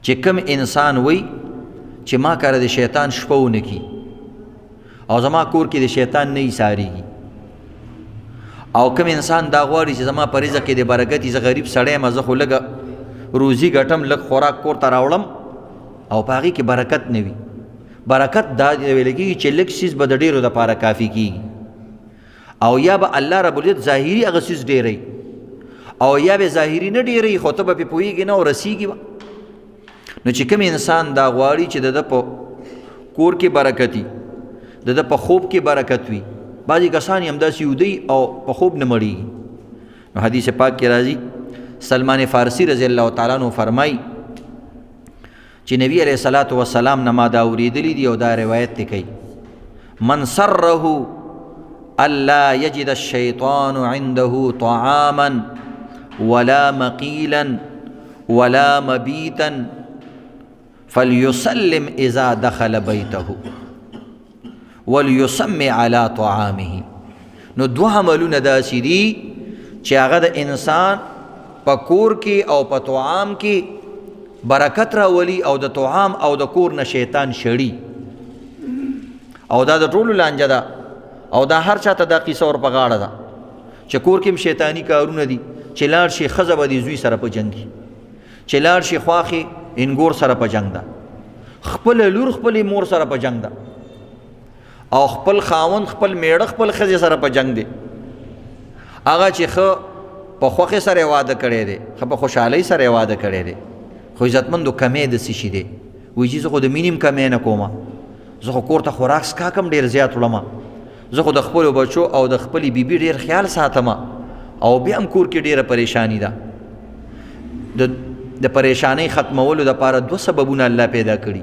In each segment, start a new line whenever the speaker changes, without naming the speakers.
چې کم انسان وای چې ما کار د شیطان شپونه کی او زما کور کې د شیطان نه ایساریږي، او کم انسان دا غواړي چې زما په رزق کې د برکت زه غریب سړی یم، زه خو لږه روزي ګټم، لږ خوراک کور ته راوړم او په هغې کې برکت نه وي. برکت دا ویل کېږي چې لږ څیز به د ډېرو دپاره کافي کېږي، او یا به الله رب العزت ظاهري هغه څیز ډېروي، او یا به ظاهري نه ډېروي خو ته به پرې پوهېږي نه او رسېږي به. نو چې کوم انسان دا غواړي چې د ده په کور کې برکت وي، د ده په خوب کې برکت وي، بعضې کسان یې همداسې ویدوي او په خوب نه مړېږي. نو حدیث پاک کې راځي، سلمان فارسی رضی الله تعالی عنہ فرمایي چې نبی علیہ الصلوۃ والسلام نه ما دا اورېدلی دي او دا روایت دی کوي، من سره الا یجد الشیطان عنده طعاما ولا مقیلا ولا مبیتا فلیسلم اذا دخل بیته وليسمي على طعامه. نو دوه عملونه داسې دي چې هغه د انسان په کور کې او په طعام کې برکت راولي، او د طعام او د کور نه شیطان شړي، او دا د ټولو لانجه ده، او دا هر چاته دا قصه ور په غاړه ده چې کور کې هم شیطاني کارونه دي، چې لاړ شي ښځه به د زوی سره په جنګ وي، چې لاړ شي خواښې انګور سره په جنګ ده، خپله لور خپلې مور سره په جنګ ده، او خپل خاوند خپل میړه خپل ښځې سره په جنګ دی. هغه چې ښه په خوښې سره واده کړی دی، ښه په خوشحالۍ سره واده کړی دی، خو عزتمندو کمی د څه شي دی؟ وایي چې زه خو د مینې هم کمی نه کومه، زه خو کور ته خوراک څښاک هم ډېر زیات وړمه، زه خو د خپلو بچو او د خپلې بیبي ډېر خیال ساتمه، او بیا هم کور کې ډېره پریشانی ده. د پریشانۍ ختمولو دپاره دوه سببونه الله پیدا کړي،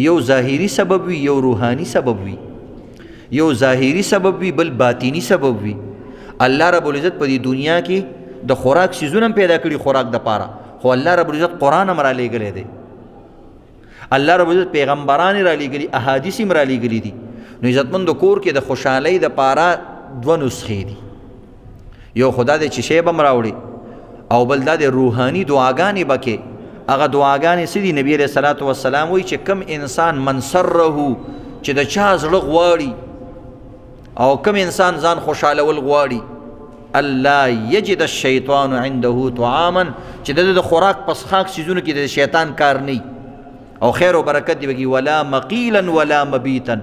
یو ظاهري سبب وي، یو روحاني سبب وي. یو ظاهري سبب وي، بل باطینی سبب وي. الله رب العزت په دې دنیا کې د خوراک سیزونه هم پیدا کړي خوراک دپاره، خو الله رب العزت قرآن هم رالیږلی دی، الله رب العزت پیغمبران یې رالیږلي، احادیث هم رالیږلي دي. نو عزتمندو کور کې د خوشحالۍ دپاره دوه نسخې دي، یو خدا دی چې شی به هم راوړي، او بل دا د روحاني دعاګانې به کې. هغه دعاګانې څه دي؟ نبي علیه الصلاة والسلام وایي چې کم انسان من سره چې د چا زړه غواړي، او کم انسان ځان خوشحالول غواړي، الله یجد الشیطان عنده طعاما، چې د خوراک پسخاک سیزونو کې د شیطان کار نه او خیر و برکت دی بگی، ولا مقیلا ولا مبیتا،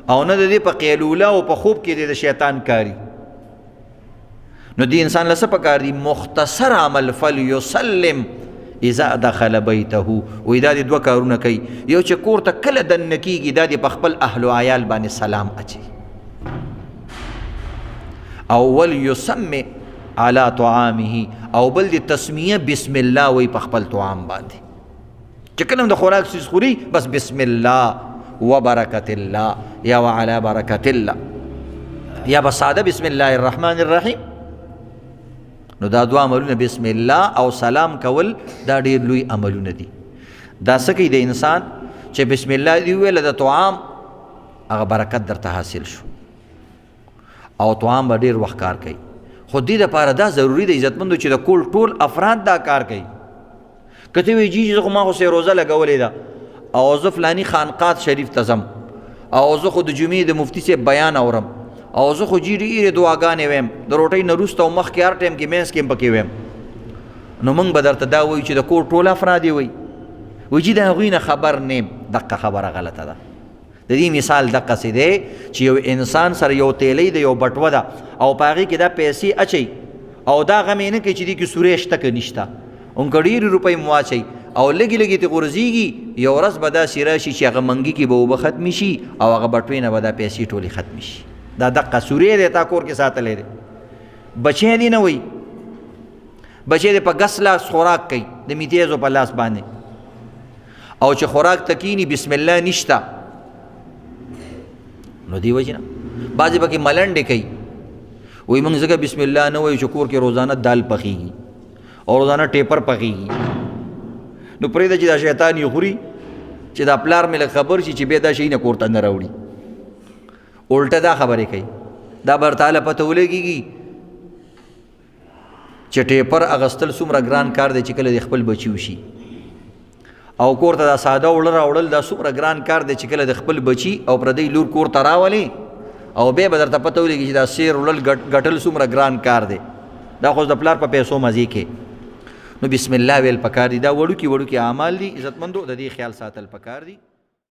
او نه د دې په قیلوله او په خوب کې د شیطان کاری. نو دی انسان له څه پکار دی؟ مختصر عمل، فلیسلم اذا دخل بیته. وی دا دی دوه کارونه کوي، یو چې کور ته کله دننه کېږي دا دی په خپل اهل و عیال باندې سلام اچي، او ولیسمي علی طعامه، او بل دی تسمیه بسم الله وی په خپل طعام باندې، چې کله هم د خوراک څیز خوري بس بسم الله وبرکت الله یا وعلى برکت الله، یا بساده بسم الله الرحمن الرحیم. نو دا دوه عملونه بسم الله او سلام کول دا ډېر لوی عملونه دي. دا څه کوي د انسان چې بسم الله دی ویل د طعام هغه برکت درته حاصل شو، او طعام به ډېر وخت کار کوي. خو دې دپاره دا ضروري دی عزتمندو چې د کور ټول افراد دا کار کوي. که ته وایي جی زه خو ما خو روزه لګولې ده، او زه فلاني خانقات شریف ته ځم، او زه خو د جمعې د مفتی صاحب بیان اورم، او زه خو جی ډېرې دعاګانې ویم، د روټۍ نه وروسته او مخکې هر ټایم کې منځ کې هم پکې ویم. نو موږ به درته دا وایو چې د کور ټول افراد یې وایي، وایي چې د هغوی نه خبر نیم. دقه خبره غلطه ده. د دې مثال دقسې دی چې یو انسان سره یو تیلی ده، یو بټوه ده، او په هغې کې دا پیسې اچوي، او دا غم یې نه کوي چې دې کې سورې شته که نشته، اونکه ډېرې روپۍ مو واچوي، او لږې لږې ترې غورځېږي، یو ورځ به داسې راشي چې هغه منګي کې به اوبه ختمې شي، او هغه بټوې نه به دا پیسې ټولې ختمې شي. دا دقه سورې دی تا کور کې ساتلی دی. بچی دی نه وایي، بچی دی په ګس لاس خوراک کوي د میتیزو په لاس باندې، او چې خوراک ته کیني بسم الله نشته. نو دی وجې نه بعضې پکې ملنډې کوي، وایي موږ ځکه بسم الله نه وایو چې کور کې روزانه دال پخېږي او روزانه ټیپر پخېږي. نو پرېږده چې دا شیطان یې خوري، چې دا پلار مې لږ خبر شي چې بیا دا شی نه کور ته نه راوړي. الټه دا خبرې کوي، دا به ورته پته ولګېږي چې ټیپر اغستل څومره ګران کار دی چې کله د خپل بچي وشي، او کور ته دا ساده وړه راوړل دا څومره ګران کار دی چې کله د خپل بچي او پردی لور کور ته راولي او بیا به درته پته ولګي چې دا سیر وړل ګټل څومره ګران کار دی، دا خو د پلار په پیسو مزې کې. نو بسم الله ویل پکار دي. دا وړوکي اعمال دي عزتمندو، د دې خیال ساتل پکار دي.